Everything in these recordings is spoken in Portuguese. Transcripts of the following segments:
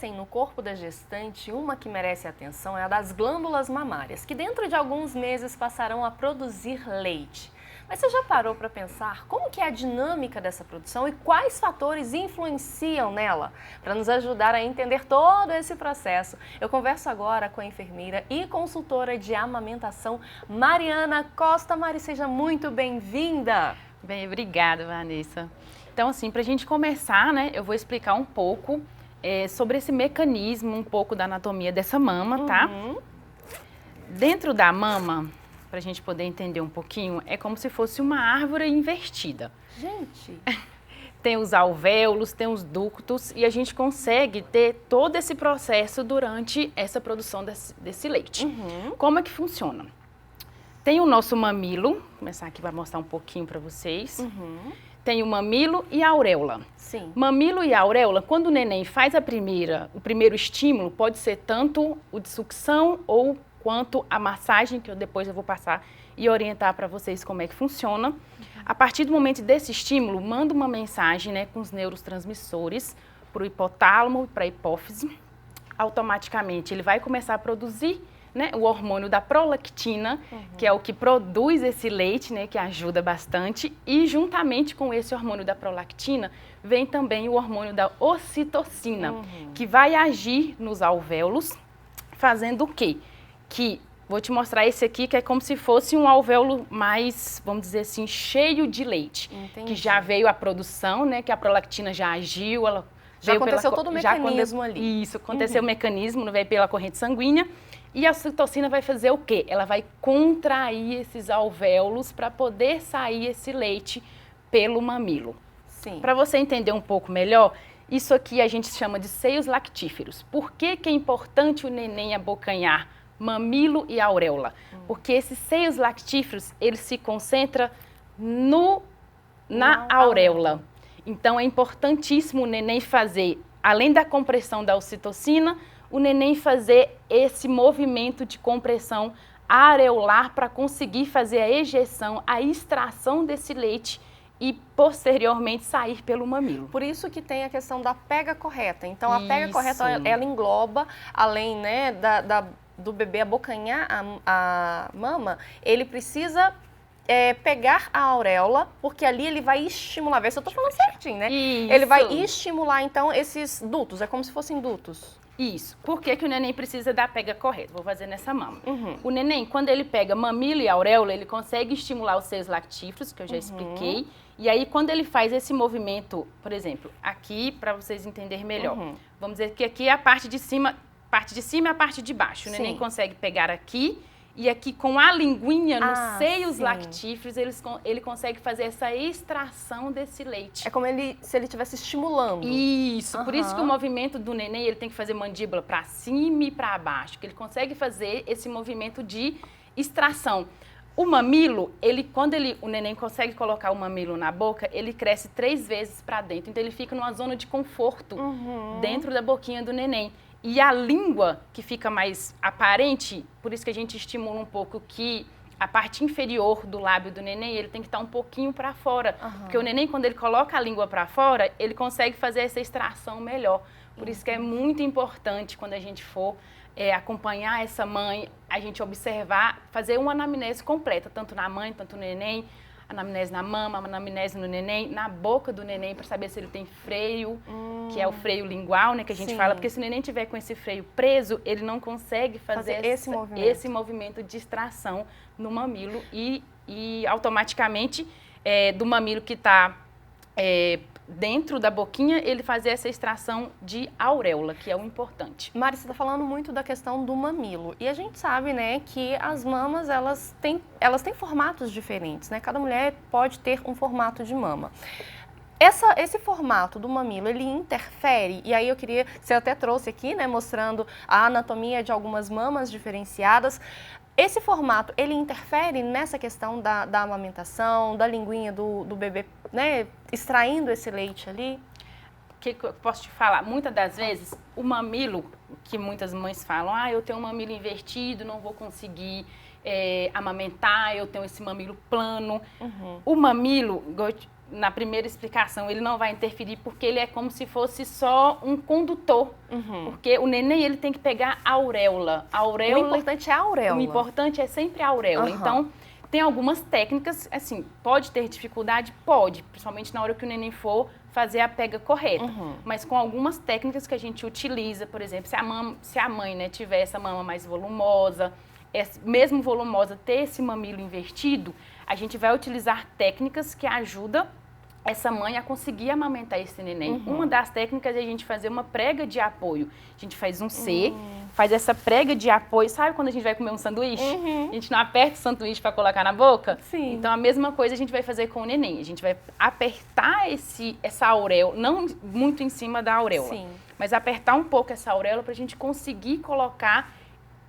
aparecem no corpo da gestante, uma que merece atenção é a das glândulas mamárias, que dentro de alguns meses passarão a produzir leite. Mas você já parou para pensar como que é a dinâmica dessa produção e quais fatores influenciam nela? Para nos ajudar a entender todo esse processo, eu converso agora com a enfermeira e consultora de amamentação, Mariana Costa. Mari, seja muito bem-vinda! Bem, obrigada, Vanessa. Então, assim, para a gente começar, né, eu vou explicar um pouco sobre esse mecanismo, um pouco da anatomia dessa mama, tá? Dentro da mama, para a gente poder entender um pouquinho, é como se fosse uma árvore invertida. Gente! Tem os alvéolos, tem os ductos e a gente consegue ter todo esse processo durante essa produção desse leite. Como é que funciona? Tem o nosso mamilo, vou começar aqui para mostrar um pouquinho para vocês. Tem o mamilo e a auréola. Sim. Mamilo e a auréola, quando o neném faz o primeiro estímulo, pode ser tanto o de sucção ou quanto a massagem, que depois eu vou passar e orientar para vocês como é que funciona. A partir do momento desse estímulo, manda uma mensagem, né, com os neurotransmissores para o hipotálamo e para a hipófise. Automaticamente ele vai começar a produzir, né, o hormônio da prolactina, que é o que produz esse leite, né, que ajuda bastante, e juntamente com esse hormônio da prolactina, vem também o hormônio da ocitocina, que vai agir nos alvéolos, fazendo o quê? Vou te mostrar esse aqui, que é como se fosse um alvéolo mais, vamos dizer assim, cheio de leite. Entendi. Que já veio a produção, né, que a prolactina já agiu, ela já aconteceu todo o mecanismo ali. Isso, aconteceu o mecanismo, não veio pela corrente sanguínea. E a ocitocina vai fazer o quê? Ela vai contrair esses alvéolos para poder sair esse leite pelo mamilo. Sim. Para você entender um pouco melhor, isso aqui a gente chama de seios lactíferos. Por que é importante o neném abocanhar mamilo e auréola? Porque esses seios lactíferos, eles se concentram na auréola. Então é importantíssimo o neném fazer, além da compressão da ocitocina, o neném fazer esse movimento de compressão areolar para conseguir fazer a ejeção, a extração desse leite e posteriormente sair pelo mamilo. Por isso que tem a questão da pega correta. Então a pega correta, ela engloba, além, né, do bebê abocanhar a mama, ele precisa pegar a auréola, porque ali ele vai estimular, vê se eu tô falando certinho, né? Isso. Ele vai estimular, então, esses dutos, é como se fossem dutos. Isso. Por que o neném precisa da pega correta? Vou fazer nessa mama. O neném, quando ele pega mamilo e auréola, ele consegue estimular os seios lactíferos, que eu já expliquei. E aí, quando ele faz esse movimento, por exemplo, aqui, para vocês entenderem melhor, vamos dizer que aqui é a parte de cima e a parte de baixo. O neném consegue pegar aqui e aqui com a linguinha nos seios lactíferos, ele consegue fazer essa extração desse leite. É como se ele estivesse estimulando. Isso, por isso que o movimento do neném, ele tem que fazer mandíbula para cima e para baixo, que ele consegue fazer esse movimento de extração. O mamilo, quando o neném consegue colocar o mamilo na boca, ele cresce 3 vezes para dentro, então ele fica numa zona de conforto dentro da boquinha do neném. E a língua, que fica mais aparente, por isso que a gente estimula um pouco que a parte inferior do lábio do neném, ele tem que estar um pouquinho para fora. Porque o neném, quando ele coloca a língua para fora, ele consegue fazer essa extração melhor. Por isso que é muito importante, quando a gente for acompanhar essa mãe, a gente observar, fazer uma anamnese completa, tanto na mãe, tanto no neném, anamnese na mama, anamnese no neném, na boca do neném, para saber se ele tem freio, que é o freio lingual, né, que a gente fala, porque se o neném tiver com esse freio preso, ele não consegue fazer esse movimento de extração no mamilo e automaticamente do mamilo que está dentro da boquinha, ele fazer essa extração de auréola, que é o importante. Mari, você está falando muito da questão do mamilo. E a gente sabe, né, que as mamas, elas têm formatos diferentes, né? Cada mulher pode ter um formato de mama. Esse formato do mamilo, ele interfere, e aí eu queria, você até trouxe aqui, né, mostrando a anatomia de algumas mamas diferenciadas. Esse formato, ele interfere nessa questão da amamentação, da linguinha do bebê, né, extraindo esse leite ali? O que eu posso te falar? Muitas das vezes, o mamilo, que muitas mães falam, eu tenho um mamilo invertido, não vou conseguir amamentar, eu tenho esse mamilo plano. O mamilo, na primeira explicação, ele não vai interferir porque ele é como se fosse só um condutor. Porque o neném, ele tem que pegar a auréola. O importante é a auréola. O importante é sempre a auréola. Então, tem algumas técnicas, assim, pode ter dificuldade? Pode, principalmente na hora que o neném for fazer a pega correta. Mas com algumas técnicas que a gente utiliza, por exemplo, se a mãe, né, tiver essa mama mais volumosa, mesmo volumosa, ter esse mamilo invertido, a gente vai utilizar técnicas que ajudam essa mãe a conseguir amamentar esse neném. Uma das técnicas é a gente fazer uma prega de apoio. A gente faz um C, faz essa prega de apoio. Sabe quando a gente vai comer um sanduíche? A gente não aperta o sanduíche para colocar na boca? Sim. Então, a mesma coisa a gente vai fazer com o neném. A gente vai apertar essa auréola, não muito em cima da auréola, mas apertar um pouco essa auréola para a gente conseguir colocar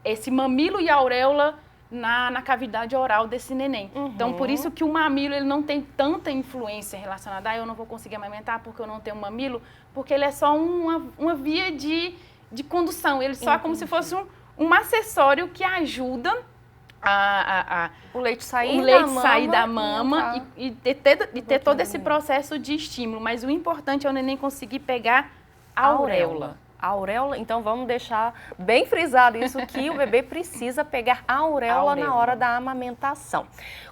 esse mamilo e a auréola na cavidade oral desse neném. Então, por isso que o mamilo ele não tem tanta influência relacionada a eu não vou conseguir amamentar porque eu não tenho mamilo, porque ele é só uma via de condução. Ele só é como se fosse um acessório que ajuda o leite sair da mama e ter todo esse processo de estímulo. Mas o importante é o neném conseguir pegar a auréola. A auréola, então vamos deixar bem frisado isso, que o bebê precisa pegar a auréola na hora da amamentação.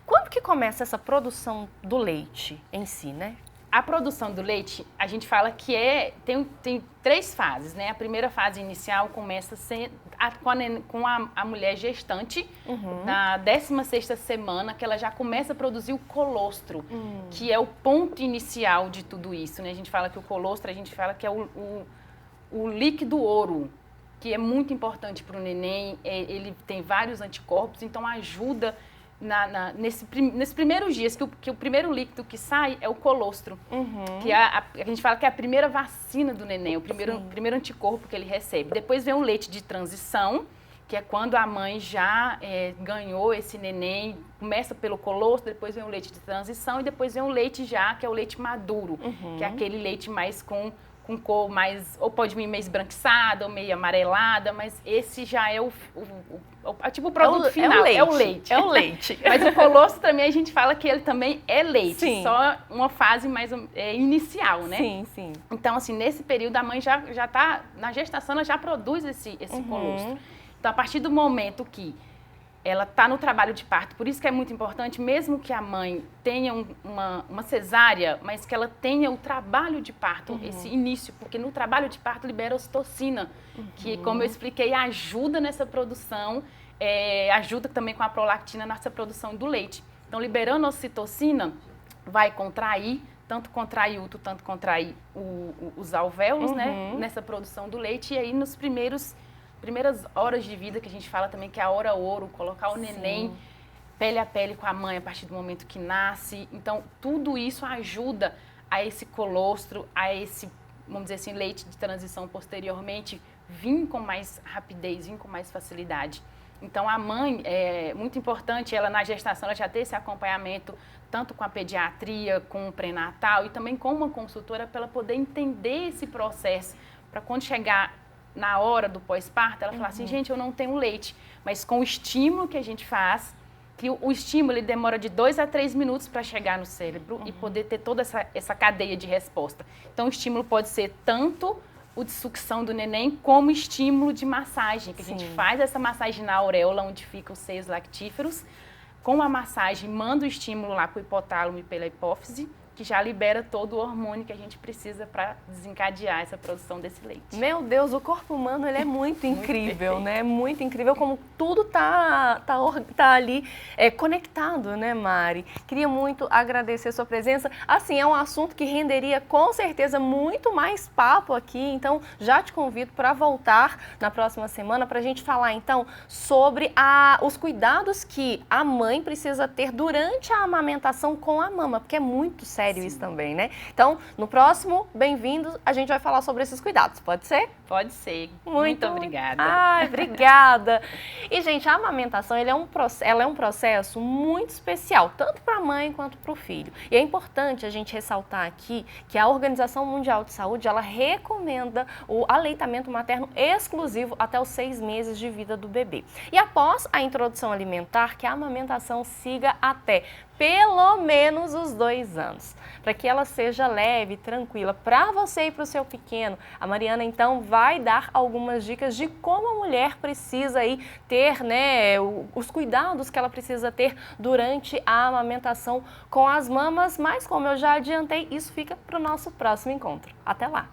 Quando que começa essa produção do leite em si, né? A produção do leite, a gente fala que tem 3 fases, né? A primeira fase inicial começa com a mulher gestante, na 16ª semana, que ela já começa a produzir o colostro, que é o ponto inicial de tudo isso, né? A gente fala que o colostro, a gente fala que é o líquido ouro, que é muito importante para o neném, ele tem vários anticorpos, então ajuda nesses primeiros dias, que o primeiro líquido que sai é o colostro, que a gente fala que é a primeira vacina do neném, o primeiro anticorpo que ele recebe. Depois vem o leite de transição, que é quando a mãe já ganhou esse neném, começa pelo colostro, depois vem o leite de transição e depois vem o leite que é o leite maduro, que é aquele leite mais com cor mais, ou pode vir meio esbranquiçada, ou meio amarelada, mas esse já é tipo o produto final, é o leite. É o leite. Mas o colostro também a gente fala que ele também é leite, Sim. só uma fase mais inicial, né? Sim, sim. Então, assim, nesse período a mãe já tá, na gestação ela já produz esse colostro. Então, a partir do momento que ela está no trabalho de parto, por isso que é muito importante, mesmo que a mãe tenha uma cesárea, mas que ela tenha o trabalho de parto, esse início, porque no trabalho de parto libera ocitocina, que, como eu expliquei, ajuda nessa produção, ajuda também com a prolactina nessa produção do leite. Então, liberando a ocitocina, vai contrair, tanto contrair útero, tanto contrair os alvéolos, né, nessa produção do leite, e aí nos primeiras horas de vida, que a gente fala também que é a hora ouro, colocar o neném pele a pele com a mãe a partir do momento que nasce. Então, tudo isso ajuda a esse colostro, a esse, vamos dizer assim, leite de transição posteriormente vir com mais rapidez, vir com mais facilidade. Então, a mãe, é muito importante, ela na gestação, ela já ter esse acompanhamento tanto com a pediatria, com o pré-natal e também com uma consultora para ela poder entender esse processo, para quando chegar na hora do pós-parto, ela fala assim, gente, eu não tenho leite, mas com o estímulo que a gente faz, que o estímulo ele demora de 2 a 3 minutos para chegar no cérebro e poder ter toda essa cadeia de resposta. Então, o estímulo pode ser tanto o de sucção do neném, como estímulo de massagem, que a gente faz essa massagem na auréola, onde ficam os seios lactíferos, com a massagem, manda o estímulo lá para o hipotálamo e pela hipófise, que já libera todo o hormônio que a gente precisa para desencadear essa produção desse leite. Meu Deus, o corpo humano ele é muito incrível, né? Muito incrível como tudo tá ali conectado, né, Mari? Queria muito agradecer a sua presença. Assim, é um assunto que renderia com certeza muito mais papo aqui, então já te convido para voltar na próxima semana para a gente falar então sobre os cuidados que a mãe precisa ter durante a amamentação com a mama, porque é muito sério isso também, né? Então, no próximo, bem-vindos, a gente vai falar sobre esses cuidados, pode ser? Pode ser. Muito obrigada. Ai, obrigada. E, gente, a amamentação ela é um processo muito especial, tanto para a mãe quanto para o filho. E é importante a gente ressaltar aqui que a Organização Mundial de Saúde, ela recomenda o aleitamento materno exclusivo até os 6 meses de vida do bebê. E após a introdução alimentar, que a amamentação siga até pelo menos os 2 anos, para que ela seja leve, tranquila, para você e para o seu pequeno. A Mariana, então, vai dar algumas dicas de como a mulher precisa aí ter, né, os cuidados que ela precisa ter durante a amamentação com as mamas, mas como eu já adiantei, isso fica para o nosso próximo encontro. Até lá!